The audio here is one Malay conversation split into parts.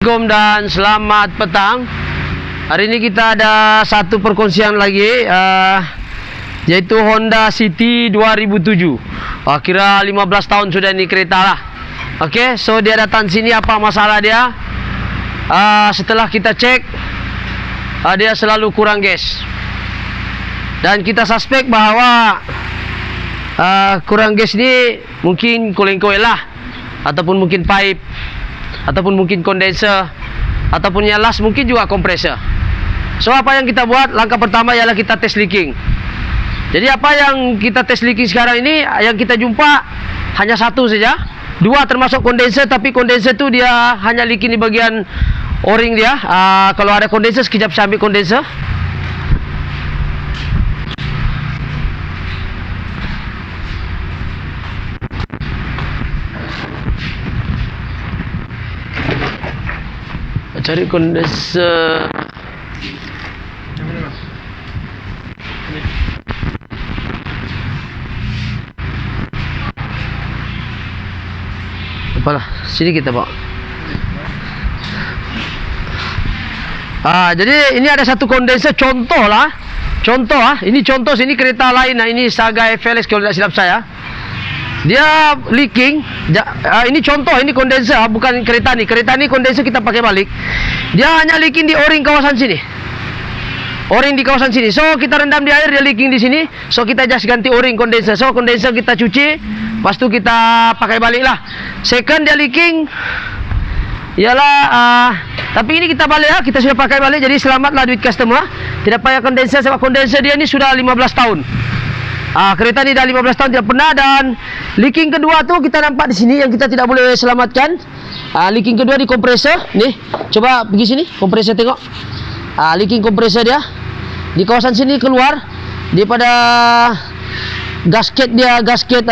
Assalamualaikum dan selamat petang. Hari ini kita ada satu perkongsian lagi, yaitu Honda City 2007. Kira 15 tahun sudah ini kereta lah. Oke, so dia datang sini, apa masalah dia? Setelah kita cek, dia selalu kurang gas. Dan kita suspek bahwa kurang gas ini mungkin cooling coil lah, ataupun mungkin pipe, ataupun mungkin kondenser, ataupun yang last mungkin juga kompresor. So apa yang kita buat? Langkah pertama ialah kita tes leaking. Jadi apa yang kita tes leaking sekarang ini, yang kita jumpa hanya satu saja. Dua termasuk kondenser, tapi kondenser tu dia hanya leaking di bagian o-ring dia. Kalau ada kondenser, sekejap saya ambil kondenser. Cari kondenser. Apalah, sini kita bawa. Jadi ini ada satu kondenser, contoh lah. Contoh ini contoh, sini kereta lain. Ini Saga FLS kalau tidak silap saya. Dia leaking. Ini contoh, ini kondenser, bukan kereta ni. Kereta ni kondenser kita pakai balik. Dia hanya leaking di o-ring kawasan sini. O-ring di kawasan sini. So kita rendam di air, dia leaking di sini. So kita just ganti o-ring kondenser. So kondenser kita cuci, lepas tu kita pakai balik lah. Second dia leaking ialah tapi ini kita balik lah. Kita sudah pakai balik, jadi selamatlah duit customer. Tidak payah kondenser, sebab kondenser dia ni sudah 15 tahun. Kereta ni dah 15 tahun tidak pernah. Dan leaking kedua tu kita nampak di sini, yang kita tidak boleh selamatkan. Leaking kedua di kompresor. Nih, coba pergi sini, kompresor tengok. Leaking kompresor dia di kawasan sini keluar daripada gasket dia, gasket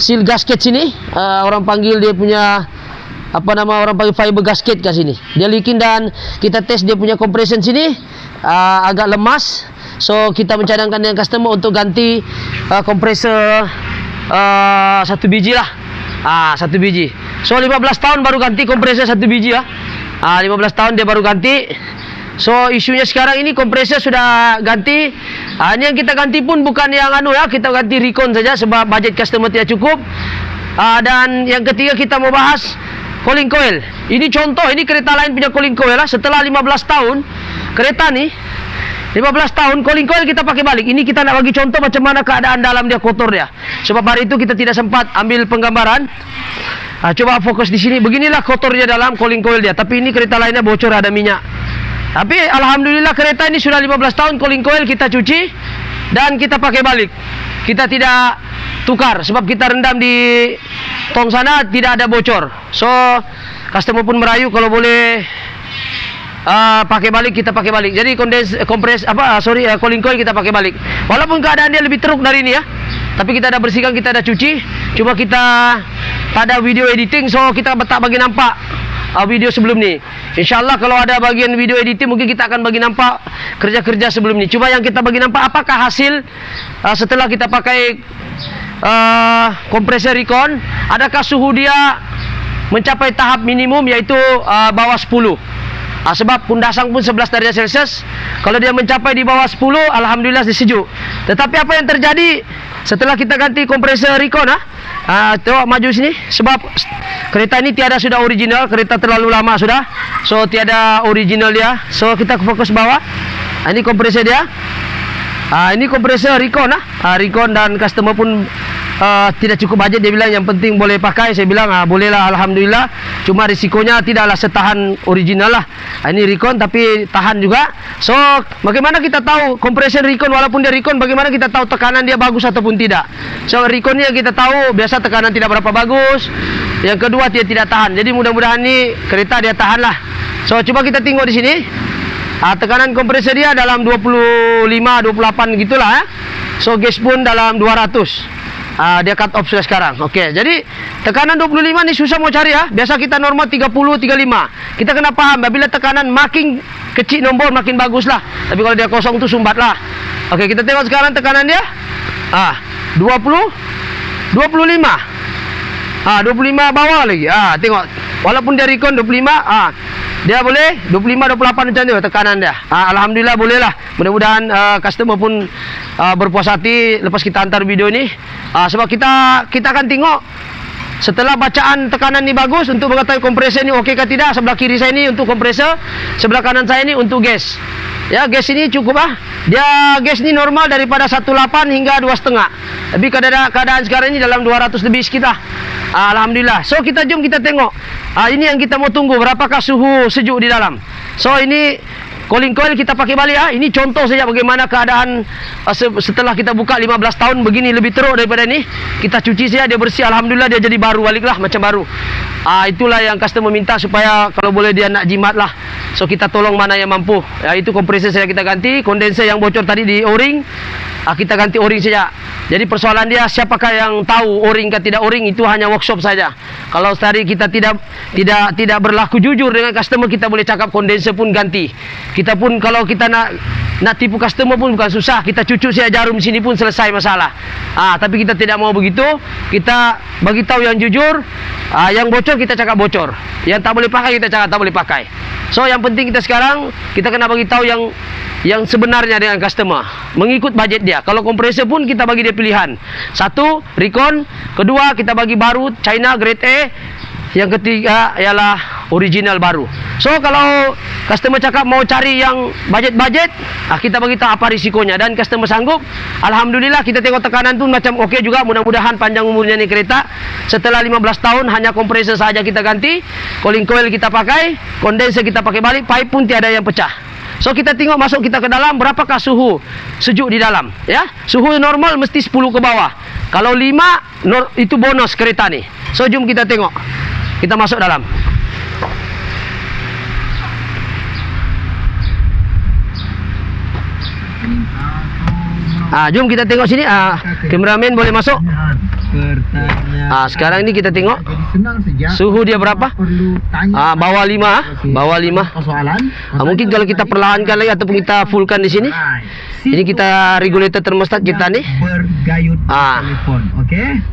seal gasket sini. Orang panggil dia punya apa nama, orang panggil fiber gasket kat sini. Dia leaking dan kita test dia punya compression sini agak lemas. So kita mencadangkan dengan customer untuk ganti kompresor satu biji lah. Satu biji. So 15 tahun baru ganti kompresor satu biji lah. 15 tahun dia baru ganti. So isunya sekarang ini kompresor sudah ganti. Ini yang kita ganti pun bukan yang kita ganti recon saja sebab budget customer tidak cukup. Dan yang ketiga kita mau bahas cooling coil. Ini contoh, ini kereta lain punya cooling coil lah. Setelah 15 tahun kereta ni 15 tahun cooling coil kita pakai balik. Ini kita nak bagi contoh macam mana keadaan dalam dia, kotor dia. Sebab hari itu kita tidak sempat ambil penggambaran. Coba fokus di sini. Beginilah kotornya dalam cooling coil dia. Tapi ini kereta lainnya bocor, ada minyak. Tapi alhamdulillah kereta ini sudah 15 tahun cooling coil kita cuci dan kita pakai balik. Kita tidak tukar sebab kita rendam di tong sana, tidak ada bocor. So customer pun merayu kalau boleh pakai balik, kita pakai balik. Jadi cooling coil kita pakai balik. Walaupun keadaan dia lebih teruk dari ini ya, tapi kita ada bersihkan, kita ada cuci. Cuma kita tak ada video editing, so kita tak bagi nampak video sebelum ni. InsyaAllah kalau ada bagian video editing, mungkin kita akan bagi nampak kerja-kerja sebelum ni. Cuma yang kita bagi nampak apakah hasil setelah kita pakai kompresor recon. Adakah suhu dia mencapai tahap minimum, yaitu bawah 10. Sebab pundasan pun 11 darjah Celcius. Kalau dia mencapai di bawah 10, alhamdulillah dia sejuk. Tetapi apa yang terjadi setelah kita ganti kompresor recon? Tengok maju sini. Sebab kereta ini tiada sudah original, kereta terlalu lama sudah. So tiada original dia. So kita fokus bawah. Ini kompresor dia. Ini kompresor recon recon, dan customer pun tidak cukup budget. Dia bilang yang penting boleh pakai. Saya bilang bolehlah, alhamdulillah. Cuma risikonya tidaklah setahan original lah. Ini recon tapi tahan juga. So bagaimana kita tahu kompresor recon, walaupun dia recon, bagaimana kita tahu tekanan dia bagus ataupun tidak? So recon ni kita tahu biasa tekanan tidak berapa bagus. Yang kedua dia tidak tahan. Jadi mudah-mudahan ni kereta dia tahan lah. So coba kita tengok di sini. Tekanan kompresor dia dalam 25, 28 gitulah. So gas pun dalam 200. Dia cut off sudah sekarang. Okey, jadi tekanan 25 ni susah mau cari ya. Biasa kita normal 30, 35. Kita kena paham bila tekanan makin kecil nombor makin baguslah. Tapi kalau dia kosong tu sumbatlah. Okey, kita tengok sekarang tekanan dia. 20, 25. 25 bawah lagi. Tengok. Walaupun dia recon 25, dia boleh 25 28 macam tu tekanan dia. Alhamdulillah boleh lah. Mudah-mudahan customer pun berpuas hati lepas kita hantar video ni. Sebab kita akan tengok setelah bacaan tekanan ni bagus untuk mengetahui kompresor ni okey ke tidak. Sebelah kiri saya ni untuk kompresor, sebelah kanan saya ni untuk gas. Ya, gas ini cukup Dia gas ni normal daripada 18 hingga 2,5. Tapi keadaan sekarang ni dalam 200 lebih sekitar. Alhamdulillah. So jom kita tengok. Ini yang kita mau tunggu, berapakah suhu sejuk di dalam. So ini cooling coil kita pakai balik. Ini contoh saja bagaimana keadaan setelah kita buka 15 tahun begini, lebih teruk daripada ni. Kita cuci saja, dia bersih. Alhamdulillah dia jadi baru balik lah, macam baru. Itulah yang customer minta, supaya kalau boleh dia nak jimat lah. So kita tolong mana yang mampu. Itu kompresor saya kita ganti. Kondenser yang bocor tadi di O-ring, kita ganti O-ring saja. Jadi persoalan dia, siapakah yang tahu O-ring ke tidak O-ring, itu hanya workshop saja. Kalau tadi kita tidak berlaku jujur dengan customer, kita boleh cakap kondenser pun ganti. Kita pun kalau kita nak tipu customer pun bukan susah. Kita cucuk saja jarum sini pun selesai masalah. Tapi kita tidak mau begitu. Kita bagi tahu yang jujur. Yang bocor kita cakap bocor. Yang tak boleh pakai kita cakap tak boleh pakai. So yang penting kita sekarang, kita kena bagi tahu yang sebenarnya dengan customer, mengikut budget dia. Kalau kompresor pun kita bagi dia pilihan. Satu, Recon. Kedua, kita bagi baru China grade A. Yang ketiga ialah original baru. So kalau customer cakap mau cari yang budget-budget, kita bagi tahu apa risikonya, dan customer sanggup. Alhamdulillah kita tengok tekanan tu macam okey juga. Mudah-mudahan panjang umurnya ni kereta. Setelah 15 tahun hanya kompresor saja kita ganti, cooling coil kita pakai, kondenser kita pakai balik, pipe pun tiada yang pecah. So kita tengok masuk kita ke dalam, berapakah suhu sejuk di dalam. Ya, suhu normal mesti 10 ke bawah. Kalau 5 itu bonus kereta ni. So jom kita tengok. Kita masuk dalam. Jom kita tengok sini. Kameramen boleh masuk. Sekarang ni kita tengok suhu dia berapa. Bawah 5. Bawah 5. Mungkin kalau kita perlahankan lagi ataupun kita fullkan di sini. Ini kita regulator termostat kita ni.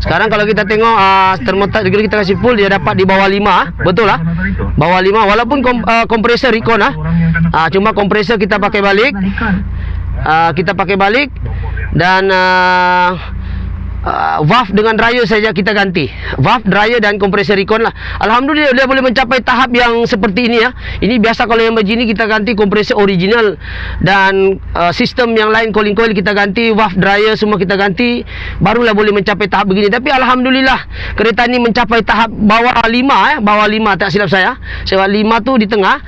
Sekarang kalau kita tengok termostat kita kasih full, dia dapat di bawah 5. Betul lah. Bawah 5 walaupun kompresor Recon cuma kompresor kita pakai balik. Dan valve dengan dryer saja kita ganti. Valve, dryer dan kompresor Recon lah. Alhamdulillah dia boleh mencapai tahap yang seperti ini ya. Ini biasa kalau yang begini kita ganti kompresor original dan sistem yang lain, cooling coil kita ganti, valve, dryer semua kita ganti, barulah boleh mencapai tahap begini. Tapi alhamdulillah kereta ini mencapai tahap bawah 5 bawah 5 tak silap saya. Sebab 5 tu di tengah.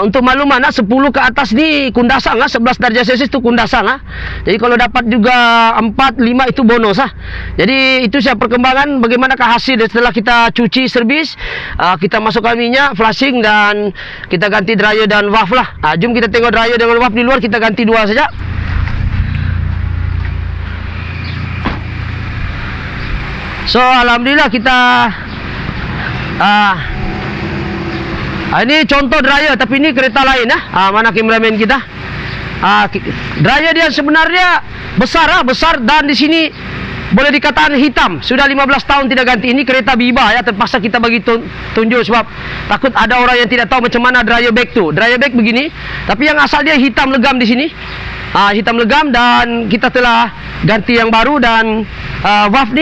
Untuk makluman 10 ke atas ni kundasang 11 darjah Celsius tu kundasang Jadi kalau dapat juga 4, 5 itu bonus Jadi itu saya perkembangan bagaimanakah hasil setelah kita cuci servis, kita masukkan minyak, flushing dan kita ganti dryer dan valve lah. Jom kita tengok dryer dengan valve di luar, kita ganti 2 saja. So alhamdulillah kita ini contoh dryer, tapi ini kereta lain mana kameramen kita. Dryer dia sebenarnya besar dan di sini boleh dikatakan hitam. Sudah 15 tahun tidak ganti. Ini kereta Biba terpaksa kita bagi tunjuk sebab takut ada orang yang tidak tahu macam mana dryer bag tu. Dryer bag begini, tapi yang asal dia hitam legam di sini. Hitam legam, dan kita telah ganti yang baru. Dan valve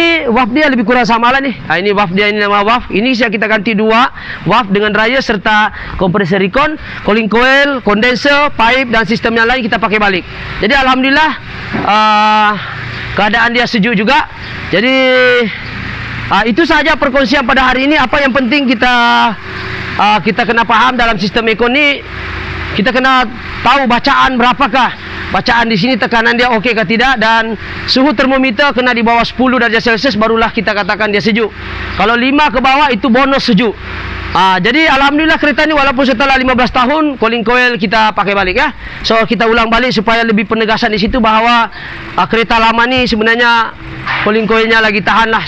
dia lebih kurang sama lah ni. Ini valve dia, ini nama valve. Ini kita ganti 2 valve dengan dryer serta kompresor Recon, cooling coil, kondenser, pipe dan sistem yang lain kita pakai balik. Jadi alhamdulillah keadaan dia sejuk juga. Jadi itu saja perkongsian pada hari ini. Apa yang penting kita kena faham dalam sistem Econ ni, kita kena tahu bacaan berapakah. Bacaan di sini tekanan dia okey ke tidak, dan suhu termometer kena di bawah 10 darjah Celsius barulah kita katakan dia sejuk. Kalau 5 ke bawah itu bonus sejuk. Jadi alhamdulillah kereta ni walaupun setelah 15 tahun cooling coil kita pakai balik ya. So kita ulang balik supaya lebih penegasan di situ bahawa kereta lama ni sebenarnya cooling coilnya lagi tahan lah.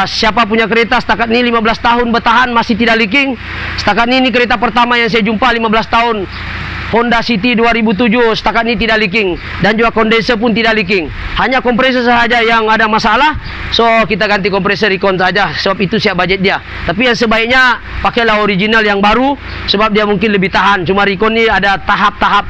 Siapa punya kereta setakat ni 15 tahun bertahan masih tidak leaking. Setakat ni kereta pertama yang saya jumpa 15 tahun Honda City 2007 setakat ini tidak leaking, dan juga kondenser pun tidak leaking. Hanya kompresor sahaja yang ada masalah. So kita ganti kompresor recon saja, sebab itu siap budget dia. Tapi yang sebaiknya pakailah original yang baru, sebab dia mungkin lebih tahan. Cuma recon ni ada tahap-tahap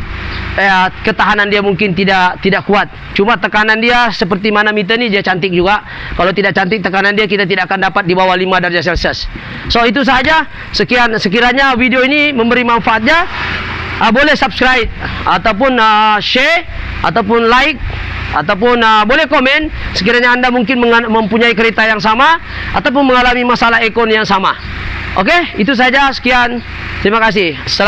ketahanan dia mungkin tidak kuat. Cuma tekanan dia seperti mana meter ni, dia cantik juga. Kalau tidak cantik tekanan dia, kita tidak akan dapat di bawah 5 darjah Celsius. So itu sahaja. Sekian, sekiranya video ini memberi manfaatnya, boleh subscribe ataupun share ataupun like ataupun boleh komen sekiranya anda mungkin mempunyai kereta yang sama ataupun mengalami masalah ekon yang sama. Okey, itu saja. Sekian, terima kasih.